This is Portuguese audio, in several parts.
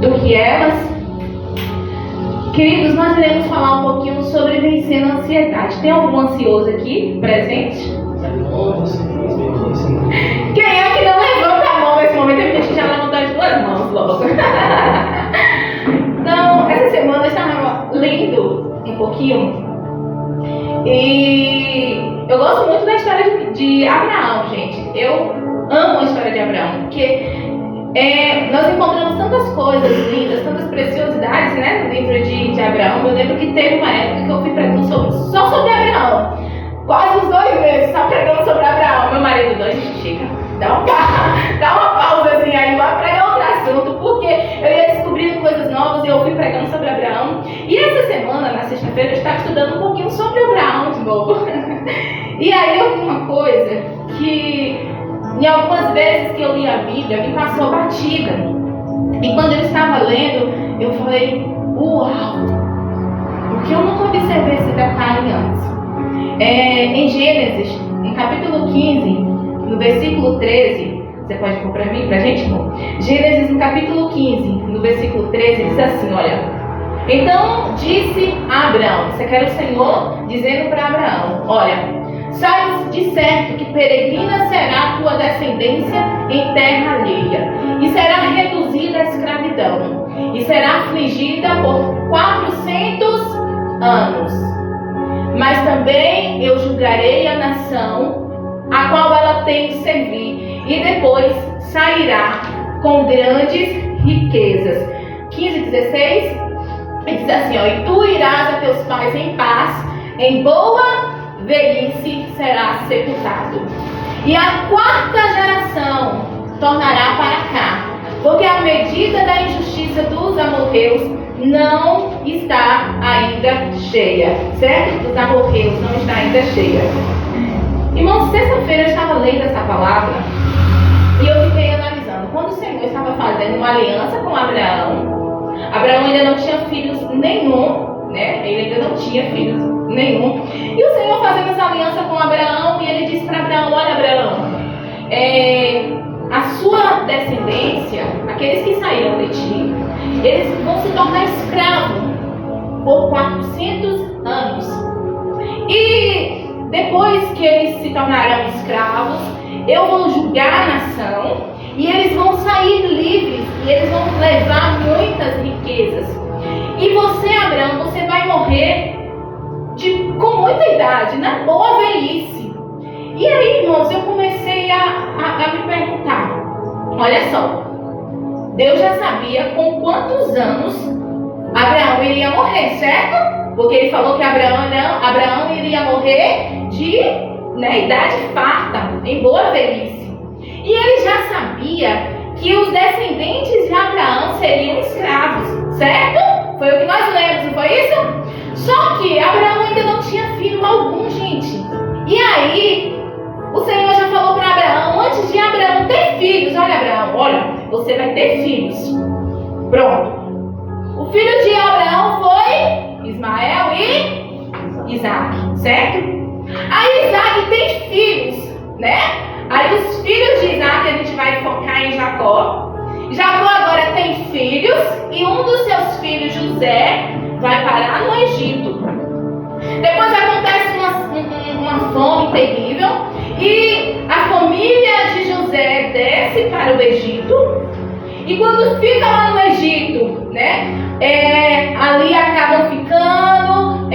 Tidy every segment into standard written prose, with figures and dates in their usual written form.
do que elas. Queridos, nós iremos falar um pouquinho sobre vencendo a ansiedade. Tem algum ansioso aqui presente? Quem é que não levanta a mão nesse momento? Tem gente que já levantou as duas mãos logo. Então, essa semana eu estava lendo um pouquinho e eu gosto muito da história de Abraão, gente. Eu amo a história de Abraão, porque nós encontramos tantas coisas lindas, tantas preciosidades, né, no livro de Abraão. Eu lembro que teve uma época que eu fui pregando só sobre Abraão. Quase uns 2 meses só pregando sobre Abraão. Meu marido, chega, dá uma pausazinha aí, vai pregar outro assunto, porque eu ia descobrindo coisas novas e eu fui pregando sobre Abraão. E essa semana, na sexta-feira, eu estava estudando um pouquinho sobre Abraão de novo. E aí eu vi uma coisa que, em algumas vezes que eu li a Bíblia, me passou batida. E quando eu estava lendo, eu falei, uau! Porque eu nunca observei esse detalhe antes. Em Gênesis, no capítulo 15, no versículo 13, você pode pôr pra mim, pra gente? Gênesis, no capítulo 15, no versículo 13, diz assim, olha. Então disse a Abraão, isso aqui era o Senhor dizendo para Abraão, olha, sabes de certo que peregrina será a tua descendência em terra alheia, e será reduzida à escravidão, e será afligida por 400 anos. Mas também eu julgarei a nação a qual ela tem de servir, e depois sairá com grandes riquezas. 15:16, ele diz assim, ó, e tu irás a teus pais em paz, em boa velhice será sepultado. E a 4ª geração tornará para cá, porque a medida da injustiça dos amorreus não está ainda cheia. Certo? Dos amorreus não está ainda cheia. Irmãos, sexta-feira eu estava lendo essa palavra e eu fiquei analisando. Quando o Senhor estava fazendo uma aliança com Abraão, Abraão ainda não tinha filhos nenhum, né? Ele ainda não tinha filhos nenhum. E o Senhor fazendo essa aliança com Abraão, e ele disse para Abraão, olha Abraão, a sua descendência, aqueles que saíram de ti, eles vão se tornar escravos por 400 anos. E depois que eles se tornarão escravos, eu vou julgar a nação, e eles vão sair livres, e eles vão levar muitas riquezas. E você, Abraão, você vai morrer com muita idade, na boa velhice. E aí, irmãos, eu comecei a me perguntar, olha só, Deus já sabia com quantos anos Abraão iria morrer, certo? Porque ele falou que Abraão iria morrer de idade farta, em boa velhice. E ele já sabia que os descendentes de Abraão seriam escravos, certo? Foi o que nós lemos, não foi isso? Só que Abraão ainda não tinha filho algum, gente. E aí, o Senhor já falou para Abraão, antes de Abraão ter filhos, olha Abraão, olha, você vai ter filhos. Pronto. O filho de Abraão foi Ismael e Isaac, certo? Aí Isaac tem filhos, né? Aí os filhos de Isaac, a gente vai focar em Jacó. Jacó agora tem filhos, e um dos seus filhos, José, vai parar no Egito. Depois acontece uma fome terrível, e a família de José desce para o Egito. E quando fica lá no Egito, né, ali acabam ficando,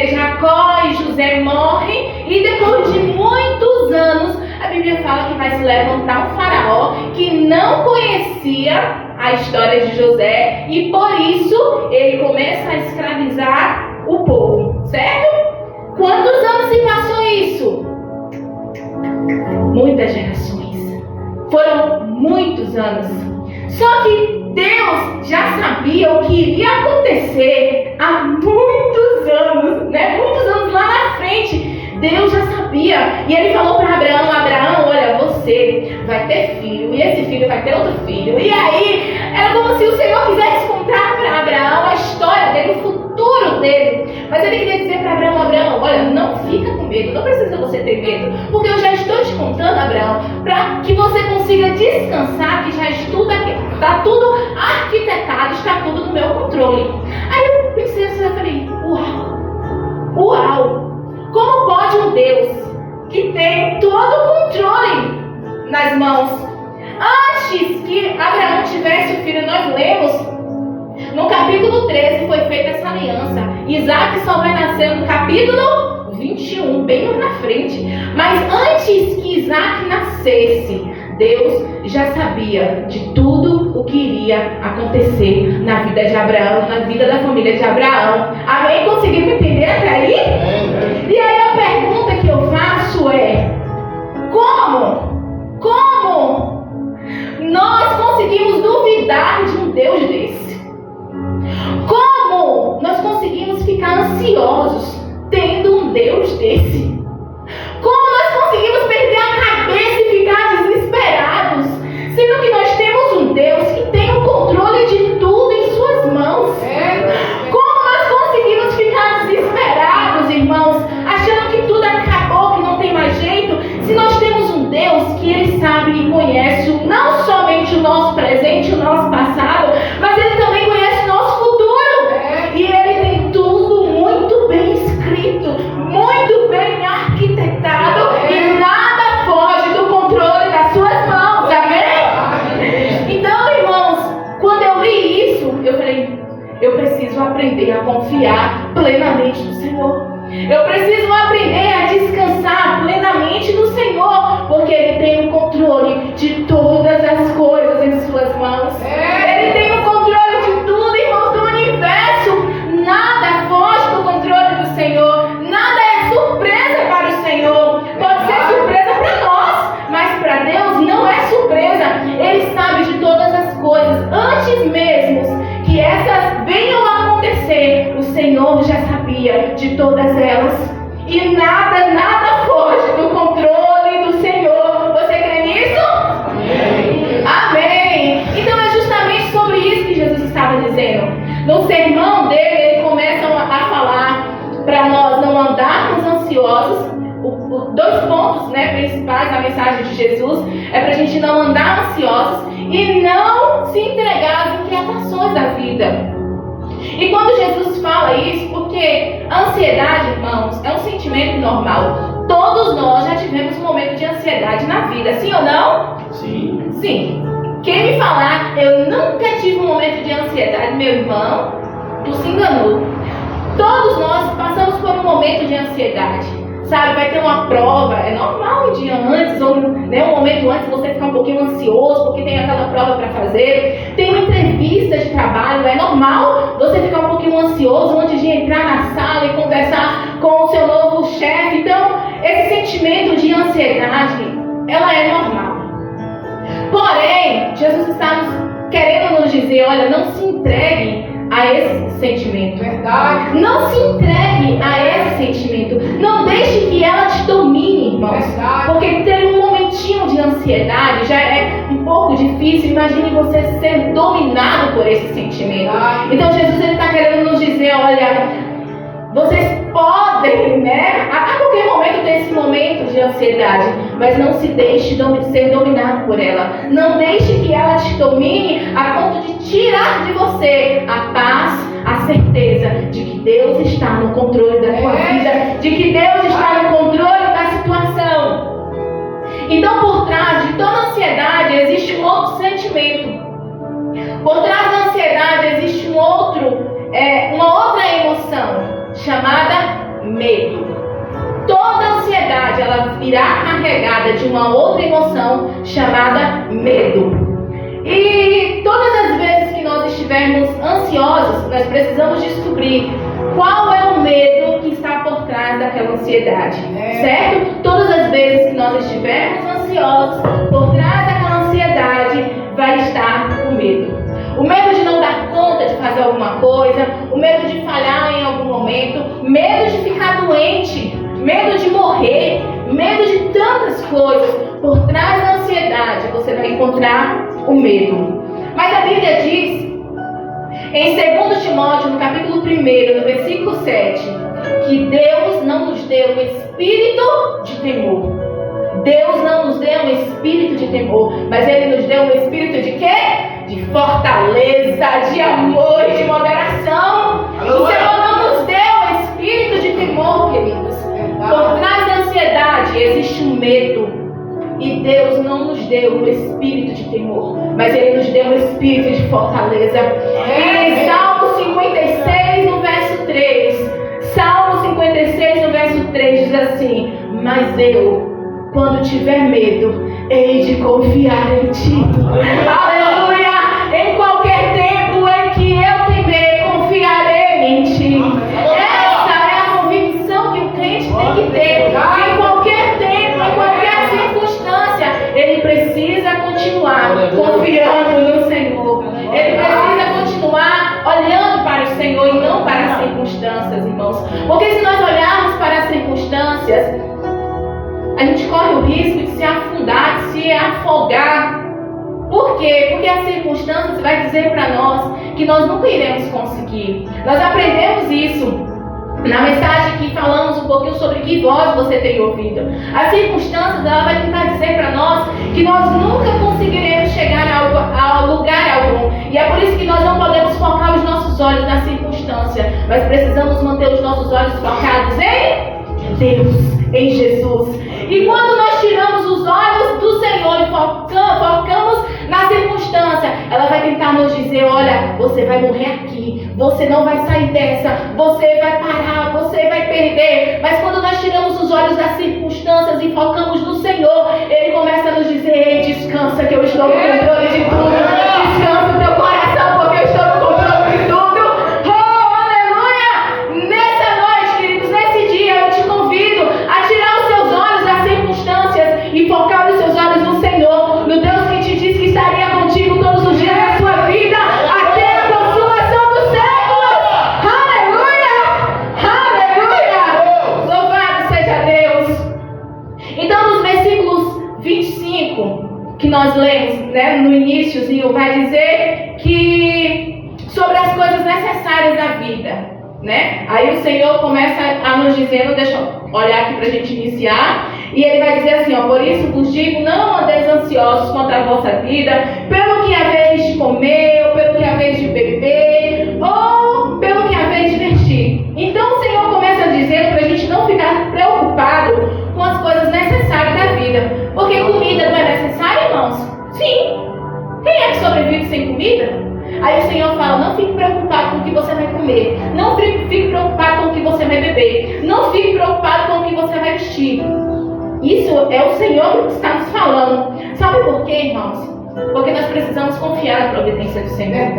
Jacó e José morrem, e depois de muitos anos, a Bíblia fala que vai se levantar um faraó que não conhecia a história de José, e por isso ele começa a escravizar o povo, certo? Quantos anos se passou isso? Muitas gerações. Foram muitos anos. Só que Deus já sabia o que iria acontecer há muitos anos, né? Muitos anos lá na frente. Deus já sabia. E ele falou para Abraão, Abraão, olha, você vai ter filho, e esse filho vai ter outro filho. E aí, era como se o Senhor quisesse contar para Abraão a história dele, o futuro dele. Mas ele queria dizer para Abraão, Abraão, olha, não fica com medo, não precisa você ter medo, porque eu já estou te contando, Abraão, para que você consiga descansar, que já estuda aqui. está tudo arquitetado, está tudo no meu controle. Aí eu pensei assim, eu falei, uau! Como pode um Deus que tem todo o controle nas mãos? Antes que Abraão tivesse o filho, nós lemos no capítulo 13 foi feita essa aliança. Isaac só vai nascer no capítulo 21, bem lá na frente. Mas antes que Isaac nascesse, Deus já sabia de tudo o que iria acontecer na vida de Abraão, na vida da família de Abraão. Amém? Conseguiram entender até aí? E aí a pergunta que eu faço é: como nós conseguimos duvidar de um Deus desse? Como nós conseguimos ficar ansiosos tendo um Deus desse? Como nós conseguimos perder a cabeça e ficar desesperados, sendo que nós temos um Deus que tem o controle de tudo em suas mãos? Como nós conseguimos ficar desesperados, irmãos, achando que tudo acabou, que não tem mais jeito, se nós temos um Deus que Ele sabe e conhece não somente o nosso presente, o nosso passado, mas Ele também conhece o nosso futuro. E Ele tem tudo muito bem escrito, muito bem arquitetado, e nada foge do controle das suas mãos, amém? Então, irmãos, quando eu li isso, eu falei, eu preciso aprender a confiar plenamente no Senhor. Eu preciso aprender a descansar plenamente no Senhor, porque Ele tem o controle de todas as coisas em suas mãos. Ele tem o controle de tudo, irmãos, do universo. Nada foge do controle do Senhor. Nada é surpresa para o Senhor. Pode ser surpresa para nós, mas para Deus não é surpresa. Ele sabe de todas as coisas. Antes mesmo que essas venham a acontecer, o Senhor já sabia de todas elas. E nada foge do controle do Senhor. Você crê nisso? Amém. Amém. Então é justamente sobre isso que Jesus estava dizendo. No sermão dele, ele começa a falar para nós não andarmos ansiosos. Dois pontos, principais na mensagem de Jesus é para a gente não andar ansiosos e não se entregar às inquietações da vida. E quando Jesus fala isso, porque a ansiedade, irmãos, é um sentimento normal. Todos nós já tivemos um momento de ansiedade na vida, sim ou não? Sim. Sim. Quem me falar, eu nunca tive um momento de ansiedade, meu irmão, tu se enganou. Todos nós passamos por um momento de ansiedade. Sabe, vai ter uma prova, é normal um dia antes, ou um momento antes você ficar um pouquinho ansioso, porque tem aquela prova para fazer. Tem uma entrevista de trabalho, é normal você ficar um pouquinho ansioso antes de entrar na sala e conversar com o seu novo chefe. Então, esse sentimento de ansiedade, ela é normal. Porém, Jesus está querendo nos dizer, olha, não se entregue a esse sentimento. Verdade. Não se entregue a esse sentimento. Não deixe que ela te domine, irmãos. Verdade. Porque ter um momentinho de ansiedade já é um pouco difícil. Imagine você ser dominado por esse sentimento. Verdade. Então Jesus está querendo nos dizer, olha, vocês podem, a qualquer momento ter esse momento de ansiedade, mas não se deixe ser dominado por ela. Não deixe que ela te domine a ponto de tirar de você a paz, a certeza de que Deus está no controle da tua vida, de que Deus está no controle da situação. Então, por trás de toda ansiedade existe um outro sentimento. Por trás da ansiedade existe uma outra emoção, chamada medo. Toda ansiedade ela irá carregada de uma outra emoção chamada medo. E todas as vezes que nós estivermos ansiosos, nós precisamos descobrir qual é o medo que está por trás daquela ansiedade, certo? Todas as vezes que nós estivermos ansiosos, por trás daquela ansiedade vai estar o medo. O medo de não dar conta de fazer alguma coisa, o medo de falhar em algum momento, medo de ficar doente, medo de morrer, medo de tantas coisas. Por trás da ansiedade você vai encontrar o medo. Mas a Bíblia diz, em 2 Timóteo, no capítulo 1, no versículo 7, que Deus não nos deu um espírito de temor. Deus não nos deu um espírito de temor, mas Ele nos deu um espírito de quê? de fortaleza, de amor e de moderação. O Senhor não nos deu espírito de temor, queridos. Por trás da ansiedade existe um medo. E Deus não nos deu um espírito de temor, mas Ele nos deu um espírito de fortaleza. Em Salmo 56, no verso 3. Salmo 56, no verso 3 diz assim: mas eu, quando tiver medo, hei de confiar em Ti. Aleluia! Em qualquer tempo em que eu temer, confiarei em Ti. Essa é a convicção que o crente tem que ter. Em qualquer tempo, em qualquer circunstância, ele precisa continuar confiando no Senhor. Ele precisa continuar olhando para o Senhor e não para as circunstâncias, irmãos. Porque se nós olharmos para as circunstâncias, a gente corre o risco de se afundar, de se afogar. Por quê? Porque as circunstâncias vai dizer para nós que nós nunca iremos conseguir. Nós aprendemos isso na mensagem que falamos um pouquinho sobre que voz você tem ouvido. As circunstâncias, ela vai tentar dizer para nós que nós nunca conseguiremos chegar a lugar algum. E é por isso que nós não podemos focar os nossos olhos na circunstância, mas precisamos manter os nossos olhos focados em Deus, em Jesus. E quando nós tiramos os olhos do Senhor e focamos na circunstância, ela vai tentar nos dizer: olha, você vai morrer aqui, você não vai sair dessa, você vai parar, você vai perder. Mas quando nós tiramos os olhos das circunstâncias e focamos no Senhor, Ele começa a nos dizer: ei, descansa que eu estou no controle de tudo. Descansa o teu coração porque eu estou no controle de tudo. E focar os seus olhos no Senhor, no Deus que te disse que estaria contigo todos os dias da sua vida, até a consumação dos séculos. Aleluia! Aleluia! Louvado seja Deus! Então, nos versículos 25, que nós lemos, né, no iníciozinho, vai dizer que sobre as coisas necessárias da vida, né? Aí o Senhor começa a nos dizendo, deixa eu olhar aqui para a gente iniciar. E Ele vai dizer assim, ó: por isso vos digo, não andeis ansiosos quanto à vossa vida, pelo que haveis de comer, ou pelo que haveis de beber, ou pelo que haveis de vestir. Então o Senhor começa a dizer para a gente não ficar preocupado com as coisas necessárias da vida. Porque comida não é necessária, irmãos? Sim. Quem é que sobrevive sem comida? Aí o Senhor fala: não fique preocupado com o que você vai comer, não fique preocupado com o que você vai beber, não fique preocupado com o que você vai vestir. Isso é o Senhor que está nos falando. Sabe por quê, irmãos? Porque nós precisamos confiar na providência do Senhor.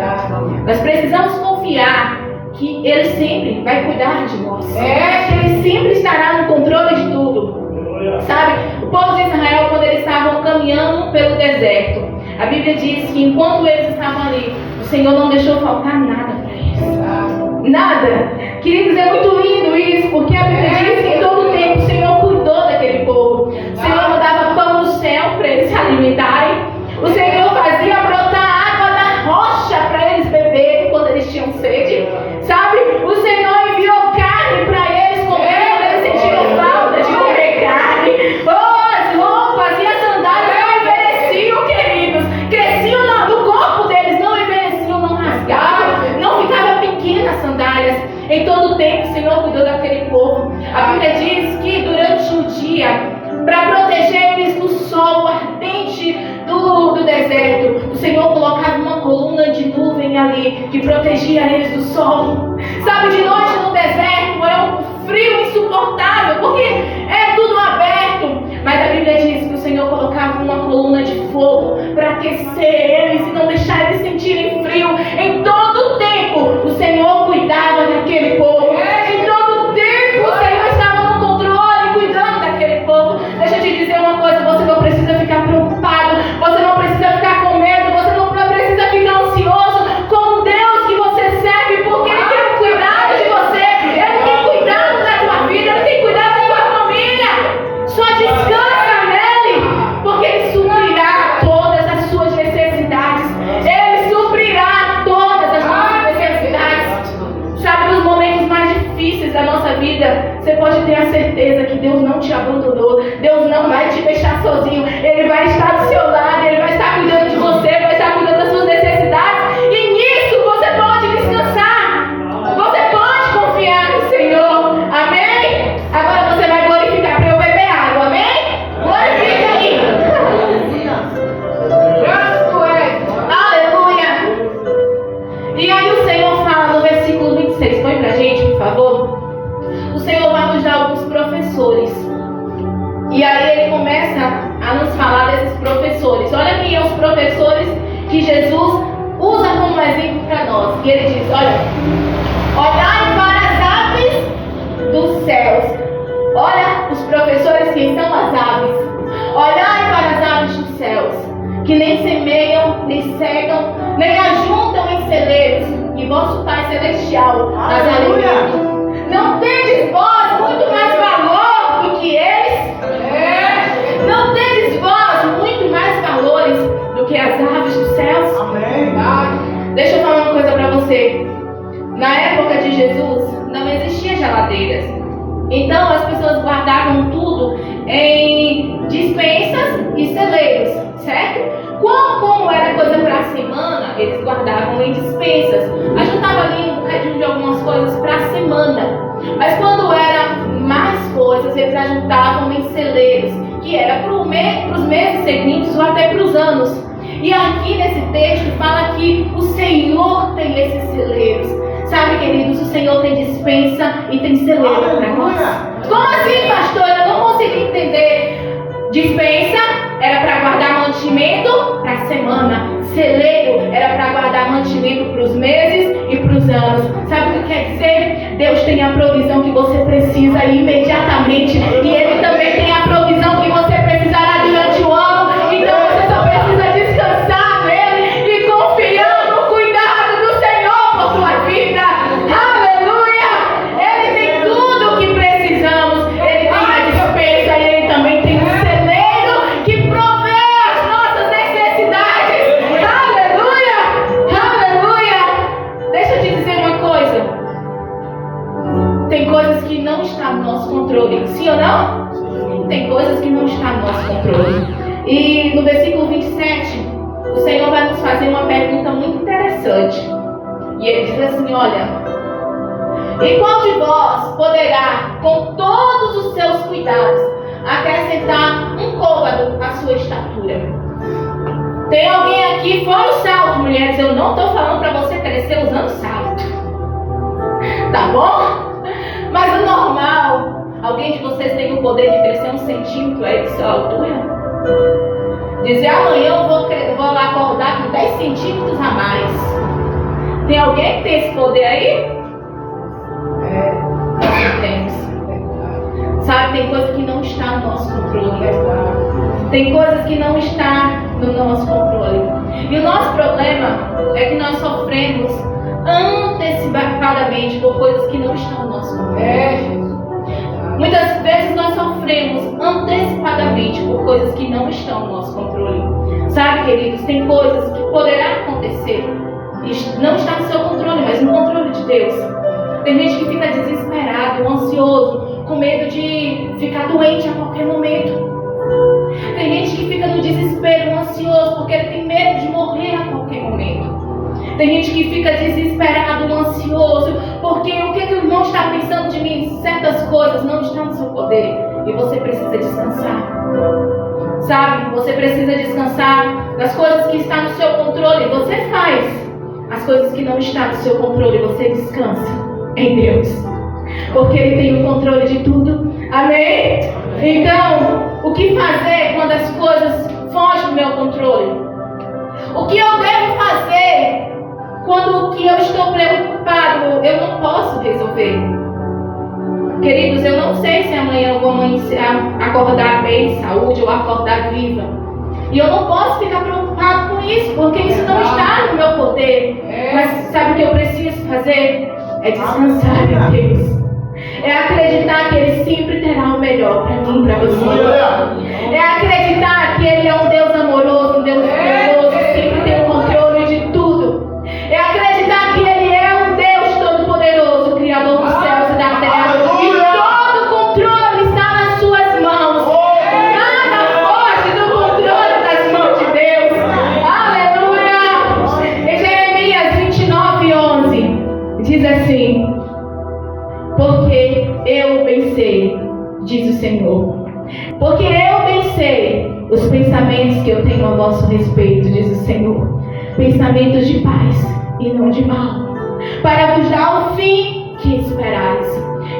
Nós precisamos confiar que Ele sempre vai cuidar de nós. Que Ele sempre estará no controle de tudo. Sabe? O povo de Israel, quando eles estavam caminhando pelo deserto, a Bíblia diz que enquanto eles estavam ali, o Senhor não deixou faltar nada para eles. Nada. Queridos, é muito lindo isso, porque a Bíblia diz que em todo tempo o Senhor cuidou daquele povo. O Senhor mandava pão do céu para eles se alimentarem. O Senhor fazia brotar água da rocha para eles beberem quando eles tinham sede. Sabe? O Senhor enviou carne para eles comer quando eles sentiram falta de comer carne. As roupas e as sandálias não envelheciam, queridos. Cresciam no corpo deles, não envelheciam, não rasgavam, não ficava pequena as sandálias. Em todo o tempo o Senhor cuidou daquele povo. A Bíblia diz que durante o dia, para proteger eles do sol ardente do deserto, o Senhor colocava uma coluna de nuvem ali que protegia eles do sol. Sabe, de noite no deserto é um frio insuportável, porque é tudo aberto. Mas a Bíblia diz que o Senhor colocava uma coluna de fogo para aquecer eles e não deixar eles sentirem frio. Em todo o tempo o Senhor cuidava daquele povo. Em todo o tempo o Senhor estava no controle, cuidando daquele povo. Deixa eu te dizer uma coisa: você não precisa ficar preocupado, você não precisa ficar com medo, você não precisa ficar ansioso com o Deus que você serve, porque Ele tem cuidado de você, Ele tem cuidado da tua vida, Ele tem cuidado da tua família. Só descansa nele, porque Ele suprirá todas as suas necessidades. Ele suprirá favor? O Senhor vai nos dar alguns professores. E aí ele começa a nos falar desses professores. Olha quem são os professores que Jesus usa como exemplo para nós. E ele diz, olha, olhai para as aves dos céus. Olha os professores que são as aves. Olhai para as aves dos céus, que nem semeiam, nem cegam, nem ajuntam em celeiros, e vosso Pai Celestial as alimenta. Não tendes vós muito mais valor do que eles? Não tendes vós muito mais valores do que as aves dos céus? Amém. Deixa eu falar uma coisa para você. Na época de Jesus, não existia geladeiras. Então as pessoas guardavam tudo em despensas e celeiros, certo? Como era coisa para a semana, eles guardavam em despensas. Ajuntava ali um bocadinho de algumas coisas para a semana. Mas quando era mais coisas, eles ajuntavam em celeiros, que era para os meses seguintes ou até para os anos. E aqui nesse texto fala que o Senhor tem esses celeiros. Sabe, queridos, o Senhor tem dispensa e tem celeiro para nós. Como assim, pastor? Eu não consegui entender. Dispensa era para guardar mantimento para a semana. Celeiro era para guardar mantimento para os meses e para os anos. Sabe o que quer dizer? Deus tem a provisão que você precisa imediatamente. E Ele também tem a provisão que você precisará durante o ano. Então você só precisa descansar nele e confiar no cuidado do Senhor por sua vida. Aleluia! Ele tem tudo o que precisamos. Ele tem a dispensa e Ele também tem o celeiro que provê as nossas necessidades. Aleluia! Aleluia! Deixa eu te dizer uma coisa. Tem coisas que não estão no nosso controle. Sim ou não? Tem coisas que não estão no nosso controle. E no versículo 27, o Senhor vai nos fazer uma pergunta muito interessante. E Ele diz assim, olha, e qual de vós poderá, com todos os seus cuidados, acrescentar um côvado à sua estatura? Tem alguém aqui fora o salto, mulheres? Eu não estou falando para você crescer usando salto. Tá bom? Mas o normal, alguém de vocês tem o poder de crescer 1 centímetro aí de sua altura? Dizer amanhã eu vou lá acordar com 10 centímetros a mais. Tem alguém que tem esse poder aí? Nós temos. Sabe, tem coisa que não está no nosso controle. Tem coisas que não estão no nosso controle. E o nosso problema é que nós sofremos antecipadamente por coisas que não estão no nosso controle. Muitas vezes nós sofremos antecipadamente por coisas que não estão no nosso controle. Sabe, queridos, tem coisas que poderão acontecer e não está no seu controle, mas no controle de Deus. Tem gente que fica desesperado, ansioso, com medo de ficar doente a qualquer momento. Tem gente que fica no desespero, ansioso, porque ele tem medo de morrer a qualquer momento. Tem gente que fica desesperado, ansioso, porque o que o irmão está pensando de mim? Certas coisas não estão no seu poder. E você precisa descansar. Sabe? Você precisa descansar das coisas que estão no seu controle. Você faz. As coisas que não estão no seu controle, você descansa em Deus. Porque Ele tem o controle de tudo. Amém? Então, o que fazer quando as coisas fogem do meu controle? O que eu devo fazer quando o que eu estou preocupado eu não posso resolver? Queridos, eu não sei se amanhã eu vou acordar bem de saúde ou acordar viva. E eu não posso ficar preocupado com isso, porque isso não está no meu poder. Mas sabe o que eu preciso fazer? É descansar em Deus. É acreditar que Ele sempre terá o melhor para mim e para você. É acreditar que Ele é um Deus amoroso, um Deus poderoso, sempre tem o controle de tudo. É acreditar que Ele é um Deus todo-poderoso, Criador dos céus e da terra. E todo o controle está nas suas mãos. Nada foge do controle das mãos de Deus. Aleluia! Em Jeremias 29:11 diz assim: porque eu bem sei, diz o Senhor. Porque eu bem sei os pensamentos que eu tenho a vosso respeito, diz o Senhor. Pensamentos de paz e não de mal, para vos dar o fim que esperais.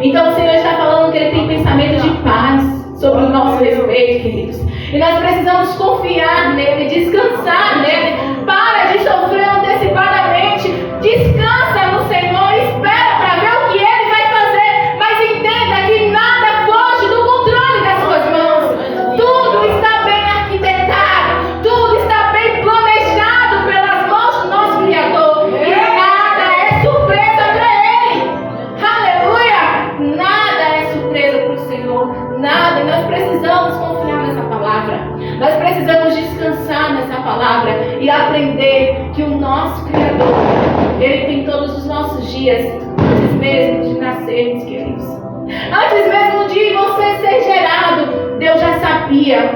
Então o Senhor está falando que Ele tem pensamento de paz sobre o nosso respeito, queridos. E nós precisamos confiar nele, descansar nele. Para de sofrer antecipadamente. Descansa no Senhor, espera para ver o que Ele vai fazer. Mas entenda que nada foge do controle das suas mãos. Tudo está bem arquitetado, tudo está bem planejado pelas mãos do nosso Criador. E nada é surpresa para Ele. Aleluia! Nada é surpresa para o Senhor. Nada. E nós precisamos confiar nessa palavra. Nós precisamos descansar nessa palavra e aprender que o nosso Criador, Ele tem todos os nossos dias, antes mesmo de nascermos, queridos. Antes mesmo de você ser gerado, Deus já sabia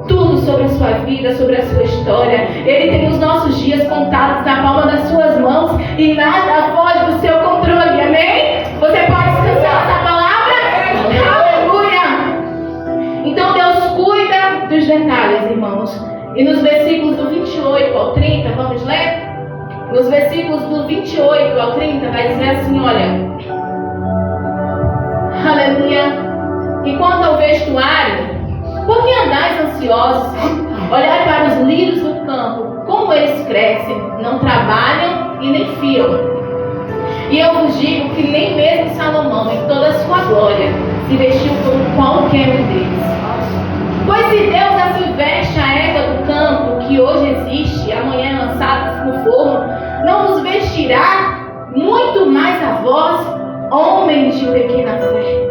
tudo sobre a sua vida, sobre a sua história. Ele tem os nossos dias contados na palma das suas mãos e nada foge do seu controle, amém? Você pode descansar nessa palavra? Aleluia! Então Deus cuida dos detalhes, irmãos. E nos versículos do 28 ao 30, vamos ler? Nos versículos do 28 ao 30 vai dizer assim, olha. Aleluia. E quanto ao vestuário, por que andais ansiosos? Olhai para os lírios do campo, como eles crescem, não trabalham e nem fiam. E eu vos digo que nem mesmo Salomão, em toda a sua glória, se vestiu como qualquer um deles. Pois se Deus assim veste a égua do campo, que hoje existe, amanhã é lançada no forno, não vos vestirá muito mais a vós, homens de pequena fé.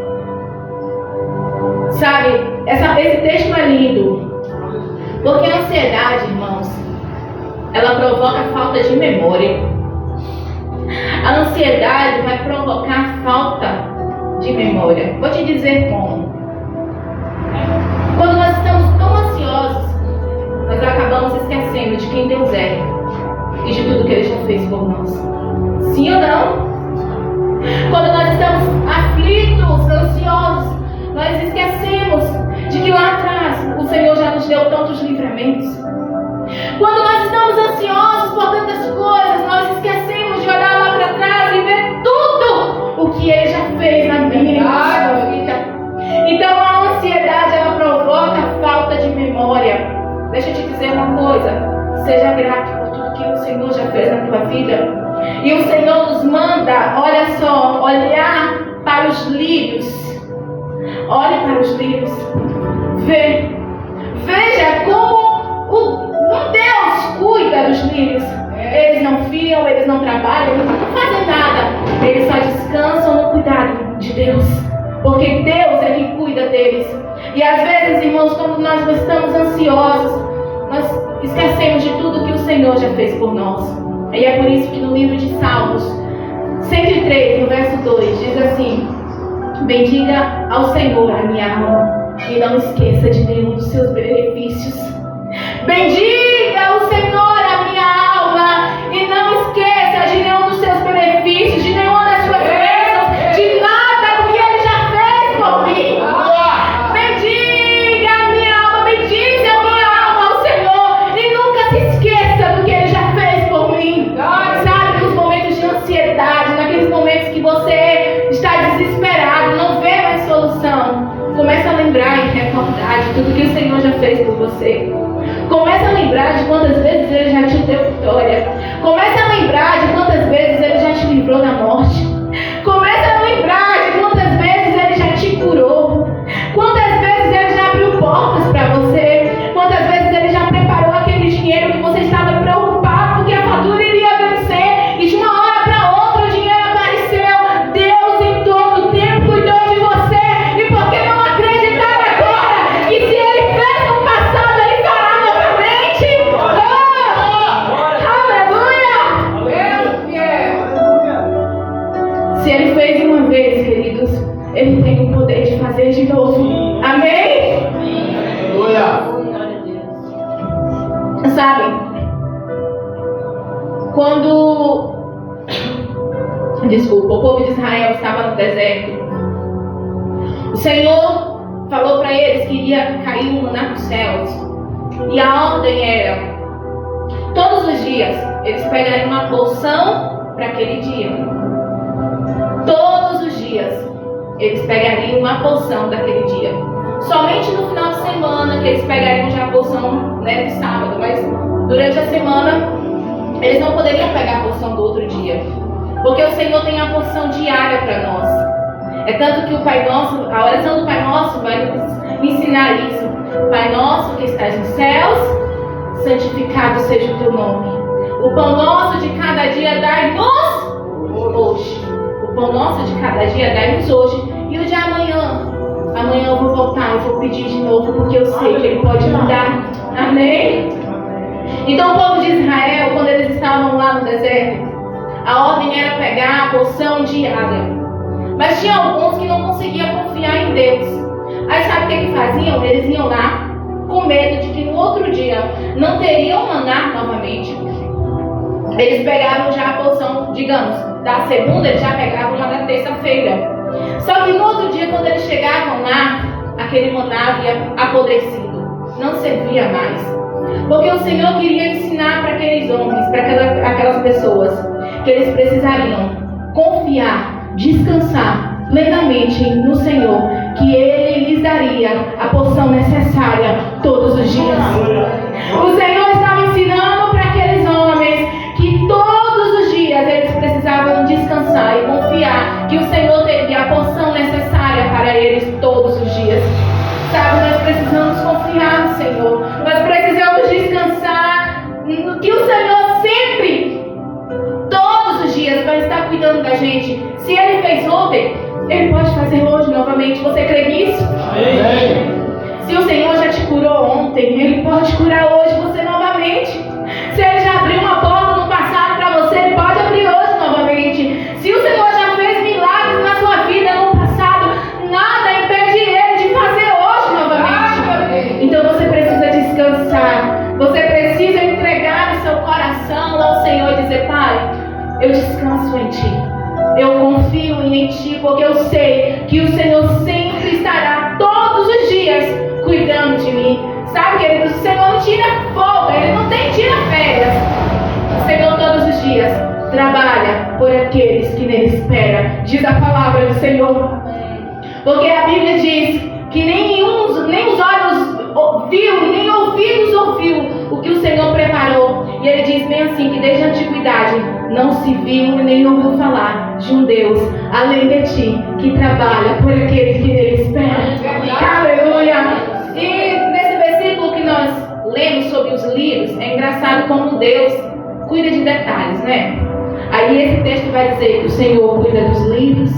Sabe, esse texto é lindo, porque a ansiedade, irmãos, ela provoca falta de memória. A ansiedade vai provocar falta de memória. Vou te dizer como. Quando nós estamos tão ansiosos, nós acabamos esquecendo de quem Deus é e de tudo que Ele já fez por nós. Sim ou não? Quando nós estamos aflitos, ansiosos, nós esquecemos de que lá atrás o Senhor já nos deu tantos livramentos. Quando nós estamos ansiosos por tantas coisas, nós esquecemos de olhar lá para trás e ver tudo o que Ele já fez na minha e na sua vida. Então a ansiedade, ela provoca falta de memória. Deixa eu te dizer uma coisa. Seja grato por tudo que o Senhor já fez na tua vida. E o Senhor nos manda, olha só, olhar para os lírios. Olhe para os lírios. Veja como um Deus cuida dos lírios. Eles não fiam, eles não trabalham, eles não fazem nada. Eles só descansam no cuidado de Deus. Porque Deus é quem cuida deles. E às vezes, irmãos, quando nós estamos ansiosos, nós esquecemos de tudo que o Senhor já fez por nós. E é por isso que no livro de Salmos 103, no verso 2, diz assim: bendiga ao Senhor a minha alma e não esqueça de nenhum dos seus benefícios. Bendiga ao Senhor a minha alma e não esqueça de nenhum dos seus benefícios, de nenhuma das suas bênçãos, de nada do que Ele já fez por mim. Bendiga a minha alma, bendize a minha alma ao Senhor e nunca se esqueça do que Ele já fez por mim. Sabe, nos momentos de ansiedade, naqueles momentos que você está desesperado, não vê mais solução, começa a lembrar e recordar de tudo que o Senhor já fez por você. Começa a lembrar de quantas vezes Ele já te deu vitória. Começa a lembrar de quantas vezes Ele já te livrou da morte. Começa a lembrar de quantas vezes Ele já te curou. Quantas vezes Ele já abriu portas para você. Quantas vezes Ele já preparou aquele dinheiro que você estava preocupado porque a fatura iria vencer. E de uma hora para outra o dinheiro apareceu. Deus em todo o tempo cuidou de você. E por que não acreditar agora que se Ele fez no passado, Ele fará novamente? Aleluia! Se Ele fez uma vez, queridos, Ele tem o poder de fazer de novo. Amém? Aleluia! Sabem, quando o povo de Israel estava no deserto, o Senhor falou para eles que iria cair um maná dos céus. E a ordem era: todos os dias eles pegariam uma porção para aquele dia. Todos eles pegariam uma porção daquele dia. Somente no final de semana que eles pegariam já a porção, né, de sábado, mas durante a semana eles não poderiam pegar a porção do outro dia, porque o Senhor tem a porção diária para nós. É tanto que o Pai Nosso, a oração do Pai Nosso vai nos ensinar isso. Pai Nosso que estás nos céus, santificado seja o teu nome. O pão nosso de cada dia dai-nos hoje. O pão nosso de cada dia dai-nos hoje. E o de amanhã? Amanhã eu vou voltar, eu vou pedir de novo, porque eu sei que Ele pode me dar. Amém? Então o povo de Israel, quando eles estavam lá no deserto, a ordem era pegar a porção diária. Mas tinha alguns que não conseguiam confiar em Deus. Aí sabe o que faziam? Eles iam lá com medo de que no outro dia não teriam maná novamente. Eles pegavam já a porção, digamos, da segunda, eles já pegavam uma da terça-feira. Só que no outro dia, quando eles chegavam lá, aquele maná havia apodrecido, não servia mais. Porque o Senhor queria ensinar para aqueles homens, para aquelas pessoas, que eles precisariam confiar, descansar plenamente no Senhor, que Ele lhes daria a porção necessária todos os dias. O Senhor estava ensinando para aqueles homens que todos os dias eles precisavam descansar e confiar que o Senhor teria a porção necessária para eles todos os dias. Sabe, nós precisamos confiar no Senhor. Nós precisamos descansar no que o Senhor sempre, todos os dias, vai estar cuidando da gente. Se Ele fez ontem, Ele pode fazer hoje novamente. Você crê nisso? Amém. Se o Senhor já te curou ontem, Ele pode curar hoje você novamente. Se Ele já abriu uma porta no passado para você, Ele pode abrir hoje novamente. Se o Senhor já fez milagres na sua vida no passado, nada impede Ele de fazer hoje novamente. Então você precisa descansar. Você precisa entregar o seu coração ao Senhor e dizer: Pai, eu descanso em Ti. Eu confio em Ti, porque eu sei que o Senhor sempre estará todos os dias cuidando de mim. Sabe, queridos, o Senhor não tira folga, Ele não tira férias. O Senhor todos os dias trabalha por aqueles que nele esperam. Diz a palavra do Senhor. Porque a Bíblia diz que nem os olhos viu, nem ouvidos ouviu o que o Senhor preparou. E Ele diz bem assim, que desde a antiguidade não se viu nem ouviu falar de um Deus além de ti, que trabalha por aqueles que nele esperam. Aleluia! E nesse versículo que nós lemos sobre os livros, é engraçado como Deus cuida de detalhes, né? Aí esse texto vai dizer que o Senhor cuida dos livros,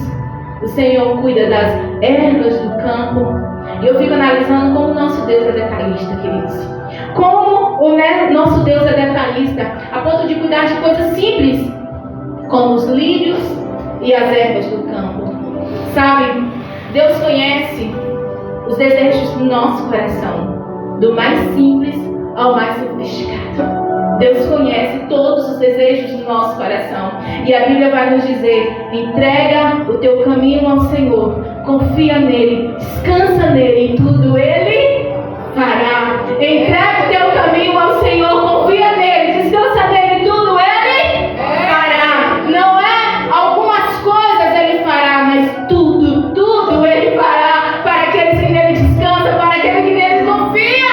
o Senhor cuida das ervas do campo. E eu fico analisando como o nosso Deus é detalhista, queridos. Como o nosso Deus é detalhista, a ponto de cuidar de coisas simples, como os lírios e as ervas do campo. Sabe, Deus conhece os desejos do nosso coração, do mais simples ao mais sofisticado. Deus conhece todos os desejos do nosso coração. E a Bíblia vai nos dizer: entrega o teu caminho ao Senhor, confia nele, descansa nele, em tudo Ele fará. Entrega o teu caminho ao Senhor, confia nele, descansa nele, tudo Ele fará. Não é algumas coisas Ele fará, mas tudo Ele fará para aqueles que nele descansam, para aqueles que nele confia.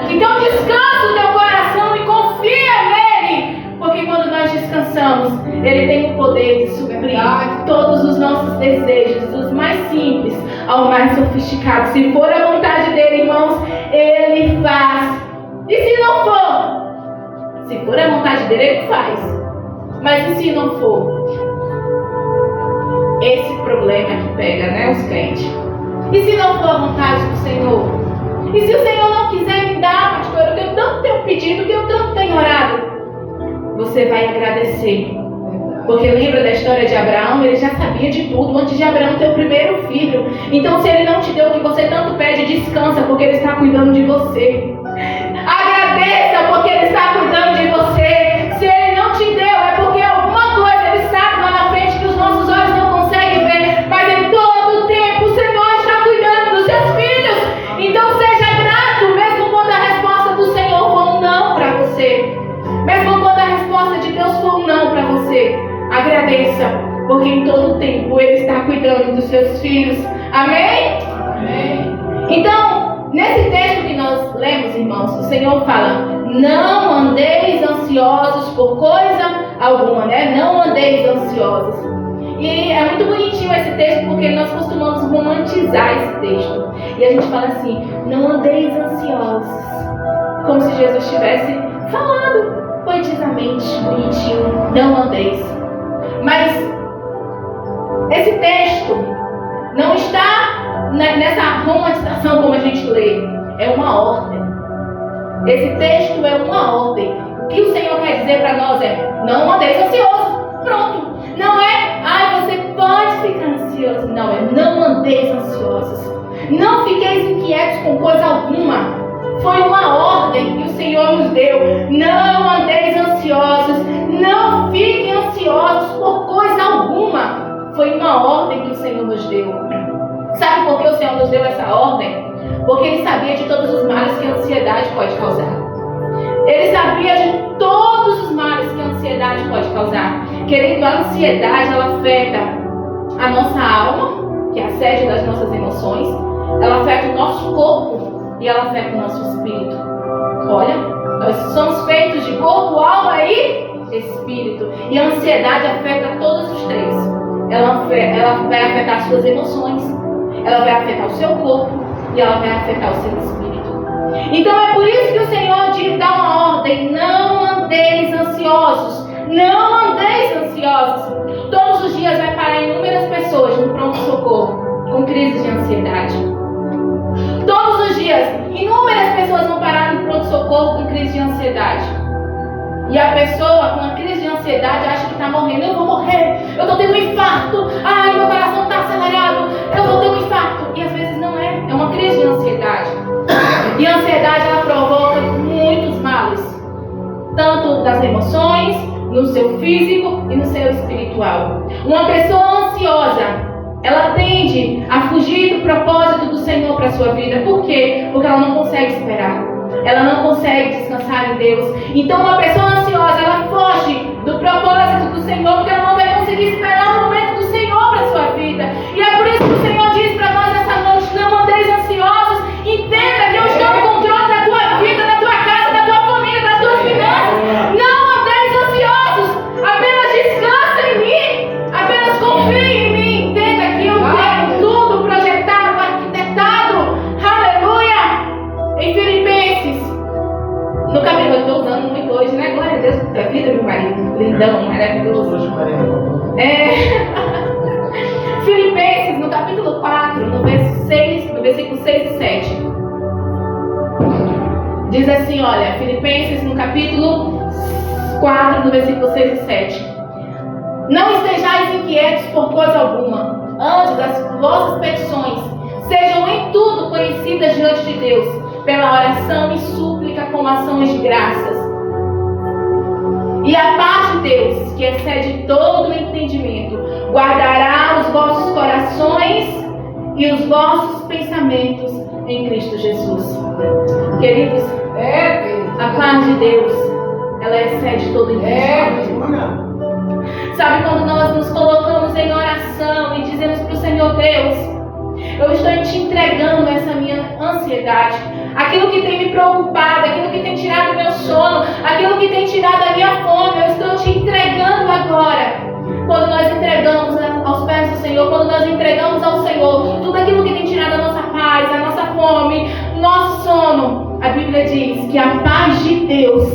Então descansa o teu coração e confia nele, porque quando nós descansamos, Ele tem o poder de suprir todos os nossos desejos, dos mais simples ao mais sofisticado. Se for a vontade dele, irmãos, Ele faz. E se não for? Se for a vontade dele, Ele faz. Mas e se não for? Esse problema que pega, né, os crentes. E se não for a vontade do Senhor? E se o Senhor não quiser me dar, pastor, o que eu tanto tenho pedido, o que eu tanto tenho orado? Você vai agradecer. Porque lembra da história de Abraão? Ele já sabia de tudo antes de Abraão ter o primeiro filho. Então, se Ele não te deu o que você tanto pede, descansa, porque Ele está cuidando de você. Agradeça, porque Ele está cuidando de você. Se Ele não te deu, é porque alguma coisa Ele sabe lá na frente que os nossos olhos não conseguem ver. Mas em todo o tempo o Senhor está cuidando dos seus filhos. Então seja grato, mesmo quando a resposta do Senhor for um não para você. Mesmo quando a resposta de Deus for um não para você. Agradeça, porque em todo tempo Ele está cuidando dos seus filhos. Amém? Amém. Então, nesse texto que nós lemos, irmãos, o Senhor fala: não andeis ansiosos por coisa alguma, né? Não andeis ansiosos. E é muito bonitinho esse texto, porque nós costumamos romantizar esse texto. E a gente fala assim: não andeis ansiosos, como se Jesus tivesse falado poeticamente, bonitinho, não andeis. Mas esse texto não está nessa romantização como a gente lê. É uma ordem. Esse texto é uma ordem. O que o Senhor quer dizer para nós é: não andeis ansioso. Pronto. Não é: ai, você pode ficar ansioso. Não, é: não andeis ansiosos. Não fiqueis inquietos com coisa alguma. Foi uma ordem que o Senhor nos deu. Não andeis ansiosos. Não fiquem ansiosos por coisa alguma. Foi uma ordem que o Senhor nos deu. Sabe por que o Senhor nos deu essa ordem? Porque Ele sabia de todos os males que a ansiedade pode causar. Ele sabia de todos os males que a ansiedade pode causar. Querido, a ansiedade, ela afeta a nossa alma, que é a sede das nossas emoções. Ela afeta o nosso corpo e ela afeta o nosso espírito. Olha, nós somos feitos de corpo, alma e espírito. E a ansiedade afeta todos os três. Ela vai afetar as suas emoções, ela vai afetar o seu corpo e ela vai afetar o seu espírito. Então é por isso que o Senhor dá uma ordem: não andeis ansiosos. Não andeis ansiosos. Todos os dias vai parar inúmeras pessoas no pronto-socorro com crises de ansiedade. Todos os dias, inúmeras pessoas vão parar no pronto-socorro com crise de ansiedade. E a pessoa com a crise de ansiedade acha que está morrendo. Eu vou morrer, eu estou tendo um infarto. Ai, meu coração está acelerado, eu vou ter um infarto. E às vezes não é, é uma crise de ansiedade. E a ansiedade, ela provoca muitos males, tanto das emoções, no seu físico e no seu espiritual. Uma pessoa ansiosa, ela tende a fugir do propósito do Senhor para a sua vida. Por quê? Porque ela não consegue esperar. Ela não consegue descansar em Deus. Então uma pessoa ansiosa, ela foge do propósito do Senhor, porque ela não vai conseguir esperar o momento do Senhor para a sua vida. E é por isso que o Senhor diz para nós essa noite: não andeis ansiosos. Entenda que eu estou no controle da tua vida, da tua casa, da tua família, das tuas finanças. Não andeis ansiosos. Apenas descansa em mim. Apenas confie em mim. Entenda que eu tenho tudo projetado, arquitetado. Aleluia. Em Filipenses, no capítulo, eu estou usando muito hoje, né? Glória a Deus da vida, meu marido. Lindão, maravilhoso. Filipenses, no capítulo 4, no versículo 6 e 7. Diz assim, olha, Filipenses, no capítulo 4, no versículo 6 e 7. Não estejais inquietos por coisa alguma. Antes, as vossas petições sejam em tudo conhecidas diante de Deus, pela oração e súplica com ações de graças. E a paz de Deus, que excede todo o entendimento, guardará os vossos corações e os vossos pensamentos em Cristo Jesus. Queridos, a paz de Deus, ela excede todo o entendimento. Sabe, quando nós nos colocamos em oração e dizemos para o Senhor: Deus, eu estou te entregando essa minha ansiedade, aquilo que tem me preocupado, aquilo que tem tirado o meu sono, aquilo que tem tirado a minha fome, eu estou te entregando agora. Quando nós entregamos aos pés do Senhor, quando nós entregamos ao Senhor tudo aquilo que tem tirado a nossa paz, a nossa fome, nosso sono, a Bíblia diz que a paz de Deus,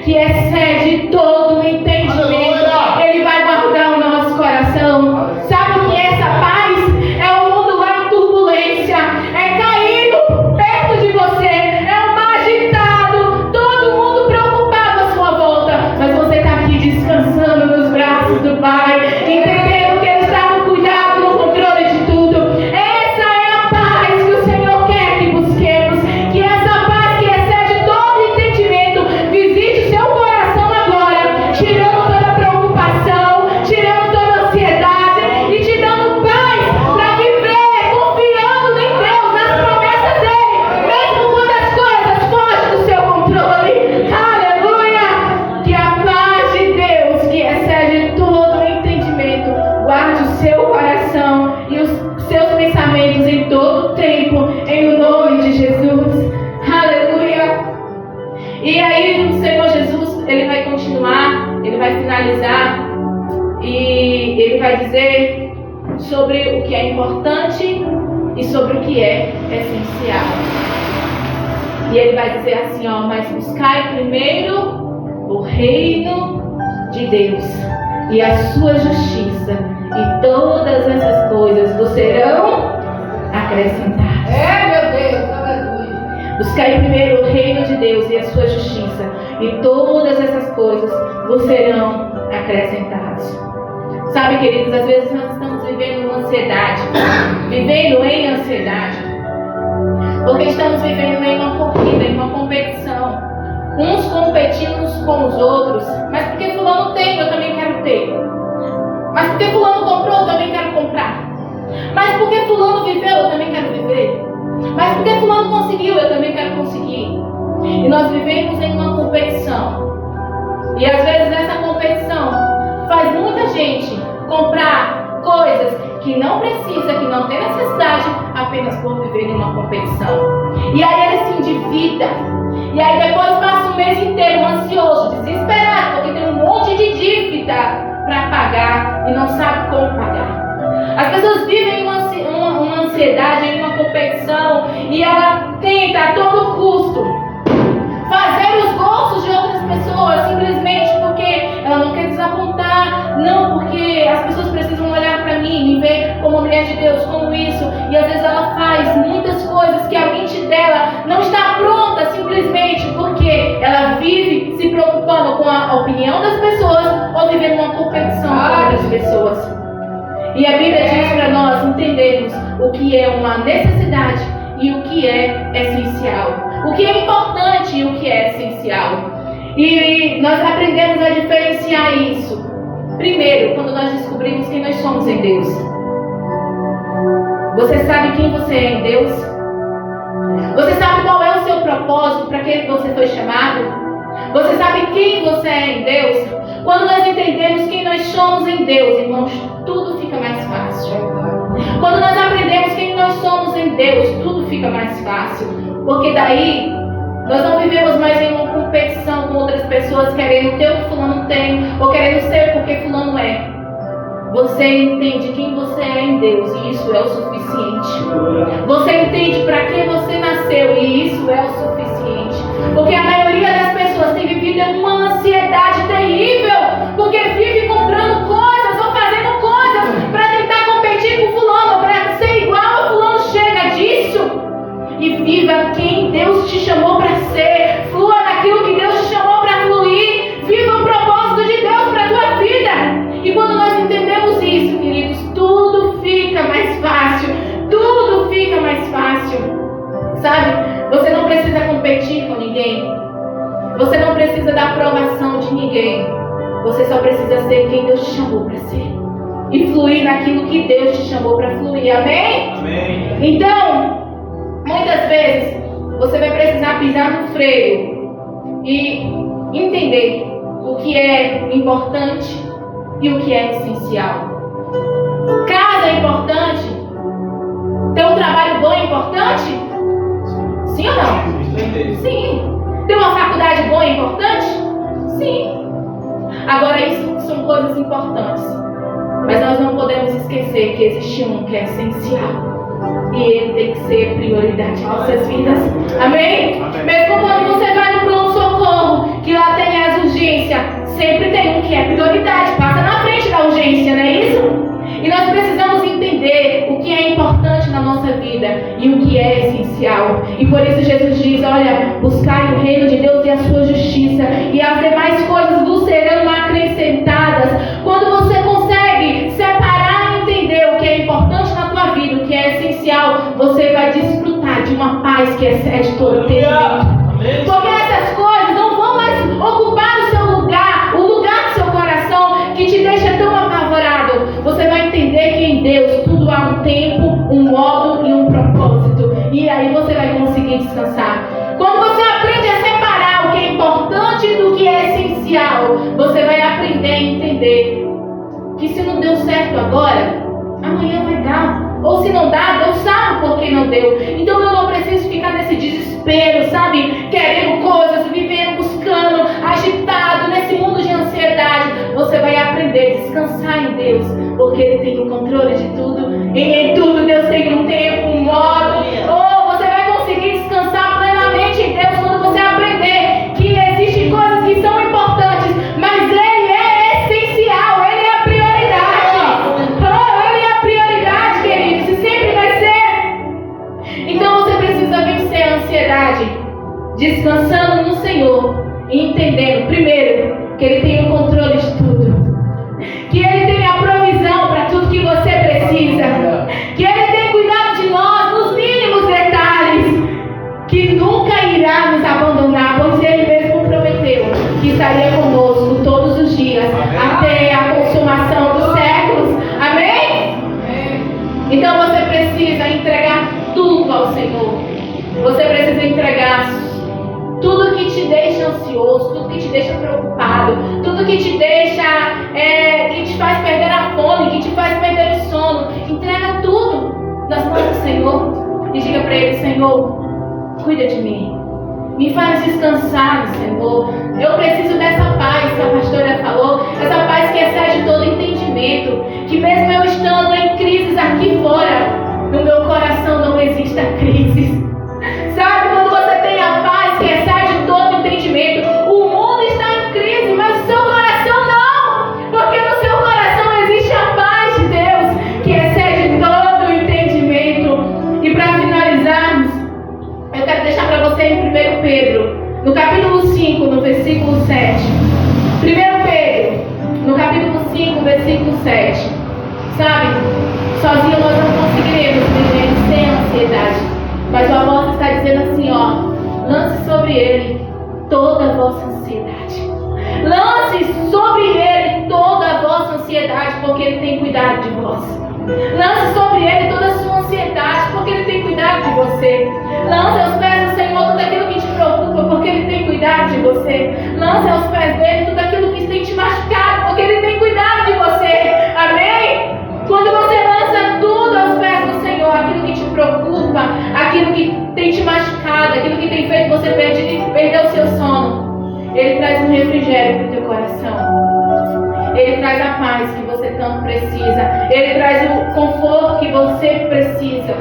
que excede todo o entendimento, Ele vai guardar o nosso coração. Sabe o que é essa paz? É o mundo lá em turbulência, é caindo perto de você, é um mar agitado, todo mundo preocupado à sua volta, mas você está aqui descansando nos braços do Pai, entendendo que Ele está no cuidado, no controle de tudo. Essa é a paz que o Senhor quer que busquemos, que essa paz que excede todo entendimento visite o seu coração agora, tirando toda preocupação, tirando toda ansiedade e te dando paz para viver confiando em Deus, nas promessas dEle, mesmo quando as coisas fogem do seu controle. Aleluia! Que a paz de Deus, que excede todo o entendimento, finalizar, e ele vai dizer sobre o que é importante e sobre o que é essencial. E ele vai dizer assim, ó: mas buscai primeiro o reino de Deus e a sua justiça, e todas essas coisas vos serão acrescentadas. Meu Deus, aleluia. Buscai primeiro o reino de Deus e a sua justiça, e todas essas coisas vos serão acrescentadas. Sabe, queridos, às vezes nós estamos vivendo uma ansiedade, vivendo em ansiedade, porque estamos vivendo em uma corrida, em uma competição, uns competindo uns com os outros. Mas porque fulano tem, eu também quero ter. Mas porque fulano comprou, eu também quero comprar. Mas porque fulano viveu, eu também quero viver. Mas porque fulano conseguiu, eu também quero conseguir. E nós vivemos em uma competição. E às vezes essa competição faz muita gente comprar coisas que não precisa, que não tem necessidade, apenas por viver em uma competição. E aí ele se endivida. E aí depois passa o mês inteiro ansioso, desesperado, porque tem um monte de dívida para pagar e não sabe como pagar. As pessoas vivem uma ansiedade, em uma competição, e ela tenta a todo custo fazer os gostos de outras pessoas, simplesmente porque ela não quer desapontar, não porque as pessoas precisam olhar para mim, me ver como mulher de Deus, como isso. E às vezes ela faz muitas coisas que a mente dela não está pronta, simplesmente porque ela vive se preocupando com a opinião das pessoas ou vivendo uma competição com outras pessoas. E a Bíblia diz para nós entendermos o que é uma necessidade e o que é essencial. O que é importante e o que é essencial. E nós aprendemos a diferenciar isso. Primeiro, quando nós descobrimos quem nós somos em Deus. Você sabe quem você é em Deus? Você sabe qual é o seu propósito, para que você foi chamado? Você sabe quem você é em Deus? Quando nós entendemos quem nós somos em Deus, irmãos, tudo fica mais fácil. Quando nós aprendemos quem nós somos em Deus, tudo fica mais fácil. Porque daí nós não vivemos mais em uma competição com outras pessoas, querendo ter o que fulano tem, ou querendo ser porque fulano é. Você entende quem você é em Deus, e isso é o suficiente. Você entende para que você nasceu, e isso é o suficiente. Porque a maioria das pessoas tem vivido uma ansiedade terrível, porque vive comprando coisas ou fazendo coisas para tentar competir com fulano, para ser igual a fulano. Chega disso e viva quem Deus te chamou para ser. Flua naquilo que Deus te chamou para fluir. Viva o propósito de Deus para a tua vida. E quando nós entendemos isso, queridos, tudo fica mais fácil. Tudo fica mais fácil. Sabe? Você não precisa competir com ninguém. Você não precisa da aprovação de ninguém. Você só precisa ser quem Deus te chamou para ser. E fluir naquilo que Deus te chamou para fluir. Amém? Amém. Então, muitas vezes, você vai precisar pisar no freio e entender o que é importante e o que é essencial. Casa é importante? Ter um trabalho bom é importante? Sim ou não? Sim. Ter uma faculdade boa é importante? Sim. Agora, isso são coisas importantes. Mas nós não podemos esquecer que existe um que é essencial. E ele tem que ser prioridade em nossas vidas. Amém? Mesmo quando você vai no pronto-socorro, que lá tem as urgências, sempre tem um que é prioridade. Passa na frente da urgência, não é isso? E nós precisamos entender o que é importante na nossa vida e o que é essencial. E por isso Jesus diz, olha, buscai o reino de Deus e a sua justiça, e as demais coisas vos serão acrescentadas. Quando você consegue separar e entender o que é importante na tua vida, o que é essencial, você vai desfrutar de uma paz que excede todo entendimento. Porque essas coisas não vão mais ocupar o seu lugar, o lugar do seu coração que te deixa tão apavorado. Você vai entender que em Deus tudo há um tempo, um modo e um propósito. E aí você vai conseguir descansar. Quando você aprende a separar o que é importante do que é essencial, você vai aprender a entender que se não deu certo agora, amanhã vai dar. Ou se não dá, Deus sabe por que não deu. Então eu não preciso ficar nesse desespero, sabe? Querendo coisas, vivendo, buscando, agitado, nesse mundo de ansiedade. Você vai descansar em Deus, porque Ele tem o controle de tudo. E em tudo Deus tem um tempo, um modo. Oh, você vai conseguir descansar plenamente em Deus quando você aprender que existem coisas que são importantes, mas Ele é essencial, Ele é a prioridade. Oh, Ele é a prioridade, queridos, e sempre vai ser. Então você precisa vencer a ansiedade, descansando no Senhor e entendendo, primeiro, que Ele tem o controle de tudo, que Ele tem a provisão para tudo que você precisa, que Ele tem cuidado de nós nos mínimos detalhes, que nunca irá nos abandonar, pois Ele mesmo prometeu que estaria conosco todos os dias, até a consumação dos séculos. Amém? Então você precisa entregar tudo ao Senhor. Você precisa entregar tudo que te deixa ansioso, tudo que te deixa preocupado, tudo que te deixa, que te faz perder a fome, que te faz perder o sono. Entrega tudo nas mãos do Senhor e diga para Ele: Senhor, cuida de mim, me faz descansar, Senhor. Eu preciso dessa paz que a pastora falou, essa paz que excede todo entendimento, que mesmo eu estando em crises aqui fora, no meu coração não exista crise. Sabe, quando você tem a paz que excede todo entendimento, o mundo está em crise, mas o seu coração não, porque no seu coração existe a paz de Deus que excede todo entendimento. E para finalizarmos, eu quero deixar para você em 1 Pedro, no capítulo 5, no versículo 7. 1 Pedro, no capítulo 5, versículo 7. Sabe, sozinho nós não conseguiremos viver sem ansiedade. Mas o apóstolo está dizendo assim, ó: lance sobre Ele toda a vossa ansiedade. Lance sobre Ele toda a vossa ansiedade, porque Ele tem cuidado de vós. Lance sobre Ele toda a sua ansiedade, porque Ele tem cuidado de você. Lance aos pés do Senhor tudo aquilo que te preocupa, porque Ele tem cuidado de você. Lance aos pés dele tudo aquilo que tem te machucado, porque Ele tem cuidado de você. Amém? Quando você lança tudo aos pés do Senhor, aquilo que te preocupa, aquilo que tem te machucado, aquilo que tem feito você perder o seu sono, Ele traz um refrigério para o teu coração. Ele traz a paz que você tanto precisa. Ele traz o conforto que você precisa.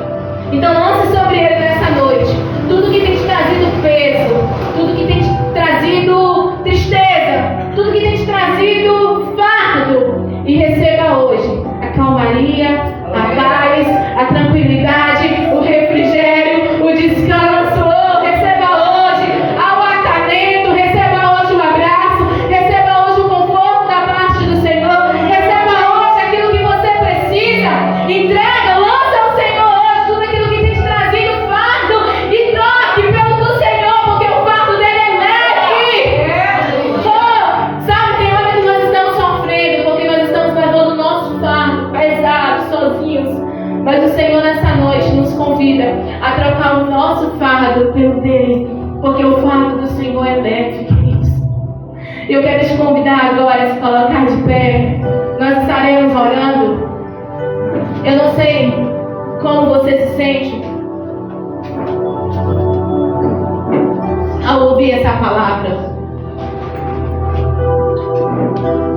Então lance sobre Ele nessa noite tudo que tem te trazido peso, tudo que tem te trazido tristeza, tudo que tem te trazido fardo, e receba hoje a calmaria, a paz, a tranquilidade, o refrigério, o descanso. Receba hoje o acatamento, receba hoje o abraço, receba hoje o conforto da parte do Senhor, receba hoje aquilo que você precisa. Entrega, lança ao Senhor hoje tudo aquilo que tem te trazido fardo, e troque pelo do Senhor, porque o fardo dele é leve. Sabe, tem hora que nós estamos sofrendo porque nós estamos levando o nosso fardo pesado, sozinhos. Mas o Senhor nessa noite nos convida a trocar o nosso fardo pelo dele, porque o fardo do Senhor é leve, queridos. Eu quero te convidar agora a se colocar de pé. Nós estaremos orando. Eu não sei como você se sente ao ouvir essa palavra.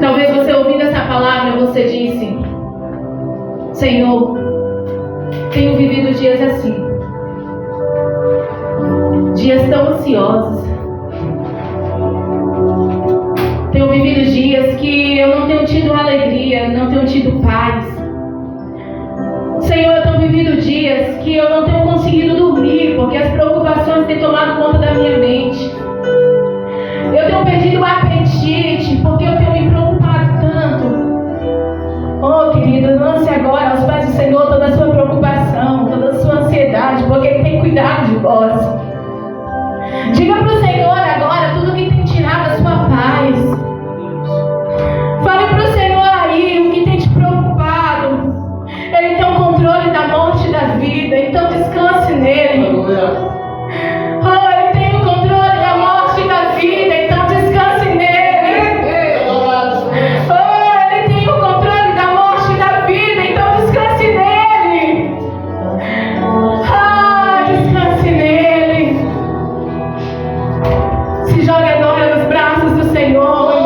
Talvez você ouvindo essa palavra, você disse: Senhor, tenho vivido dias assim, dias tão ansiosos. Tenho vivido dias que eu não tenho tido alegria, não tenho tido paz. Senhor, eu tenho vivido dias que eu não tenho conseguido dormir, porque as preocupações têm tomado conta da minha mente. Eu tenho perdido o apetite, porque eu tenho me preocupado tanto. Oh, querido, lance agora aos pés do Senhor toda a sua preocupação, toda a sua ansiedade, porque Ele tem cuidado de vós. Diga para o Senhor agora tudo que tem tirado a sua paz. Fale para o Senhor aí o que tem te preocupado. Ele tem o controle da morte e da vida, então descanse nele. Oh, Ele tem o controle da morte e da vida, então descanse nele. Oh, Ele tem o controle da morte e da vida, então descanse nele. Ah, descanse nele. Se jogue agora nos braços do Senhor.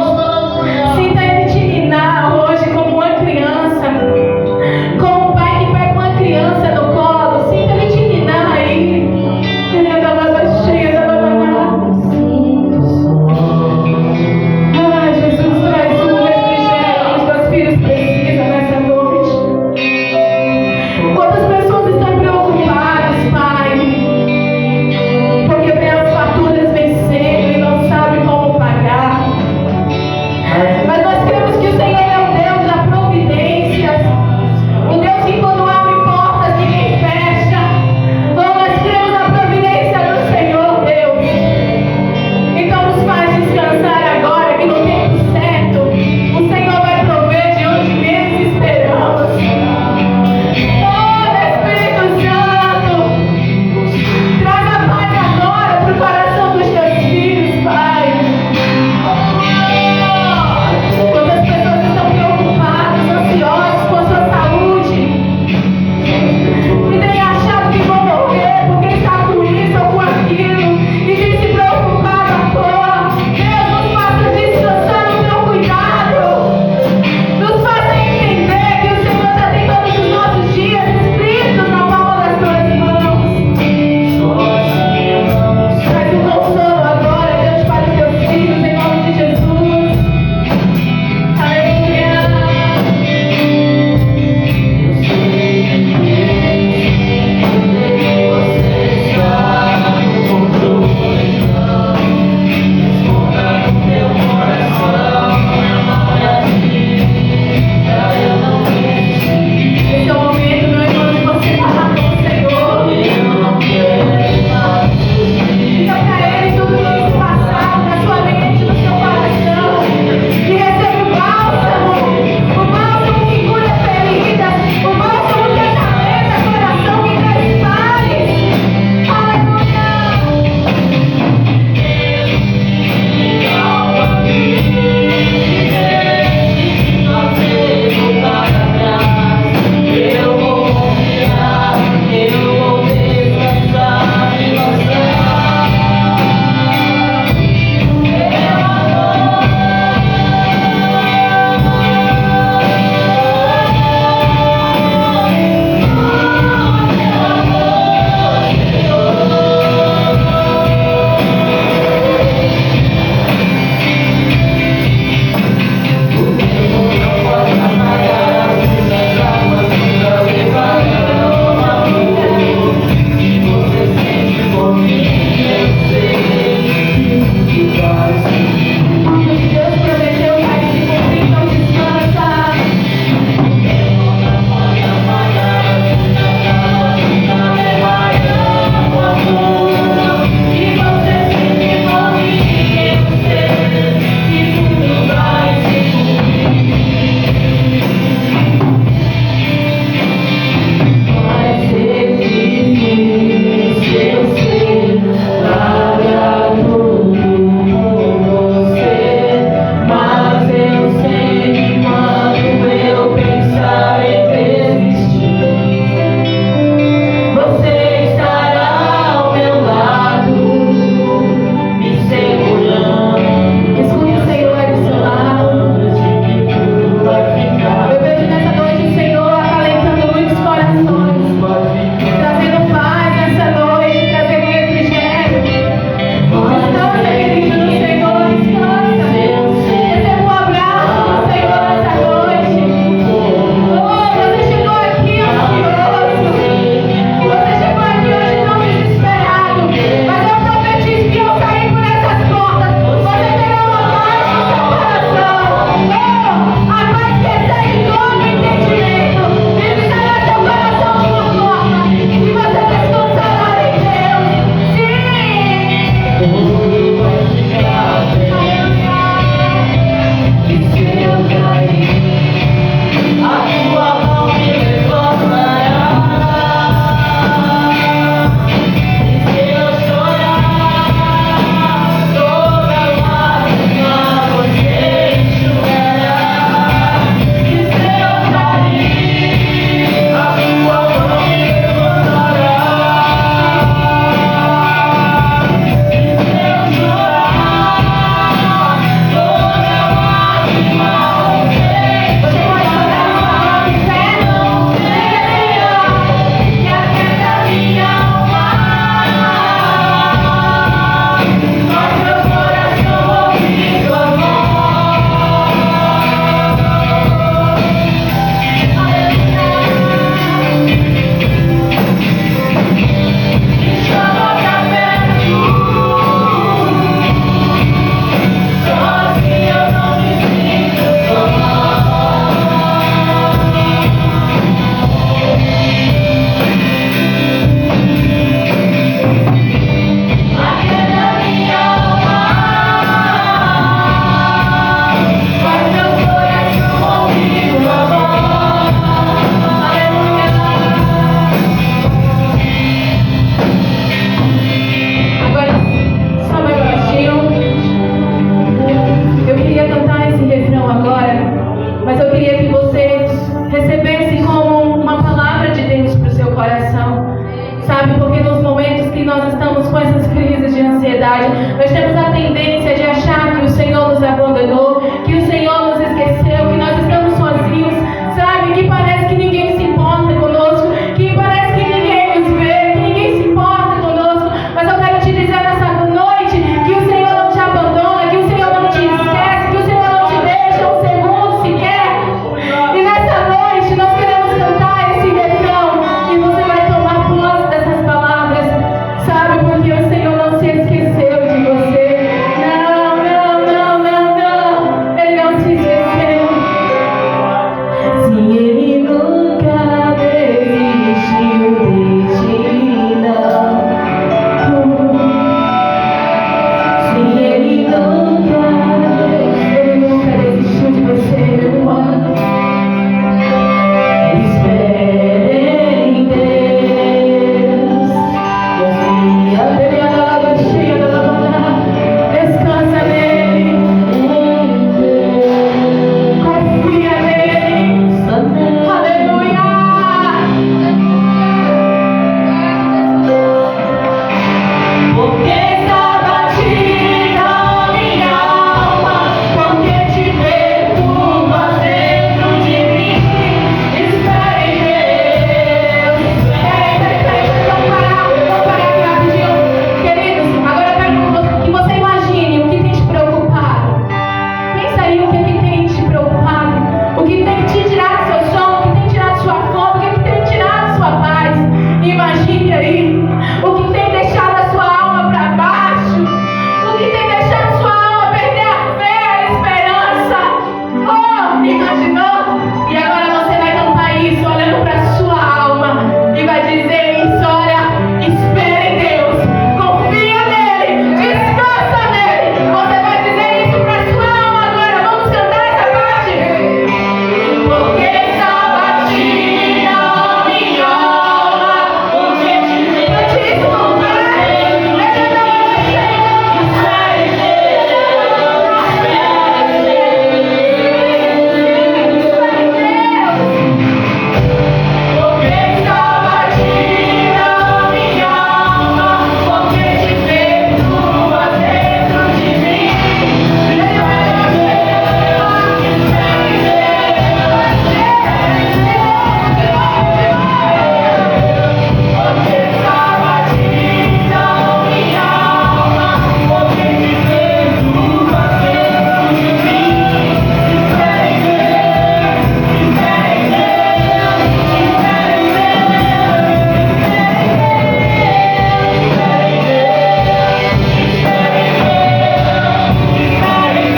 Hoje temos a aprender